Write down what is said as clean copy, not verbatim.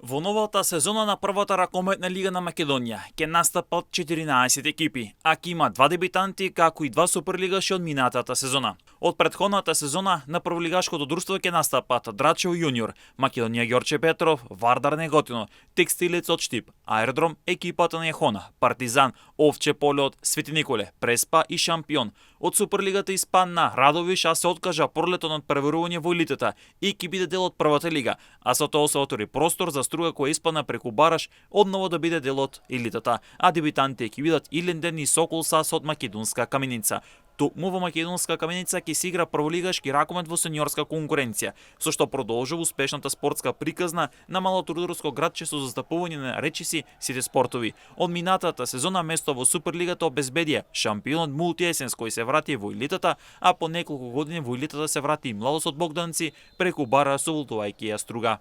Во новата сезона на првата ракометна лига на Македонија ќе настапат 14 екипи, а ќе има 2 дебитанти како и 2 суперлигаши од минатата сезона. Од претходната сезона на прволигашкото друштво ќе настапат Драчево јуниор, Македонија Ѓорче Петров, Вардар Неготино, Текстилец од Штип, Аеродром, екипата на Јахона, Партизан, Овче поле од Свети Николе, Преспа и Шампион. Од Суперлигата испадна Радовиш, а се откажа пролетот од преварување во елитата и ќе биде дел од првата лига, а со тоа се отвори простор за Струга која испадна преку Бараш одново да биде дел од елитата, а дебитантите ќе бидат Иленден и Сокол Сас од Македонска Каменица. Токму во Македонска Каменица ќе се игра прволигашки ракомет во сениорска конкуренција, со што продолжува успешната спортска приказна на малото рударско градче со застапување на речиси сите спортови. Од минатата сезона место во Суперлигата обезбедија шампионот Мултиесенс кој се врати во елитата, а по неколку години во елитата се врати и младост од Богданци преку Бара соволтувајќи ја Струга.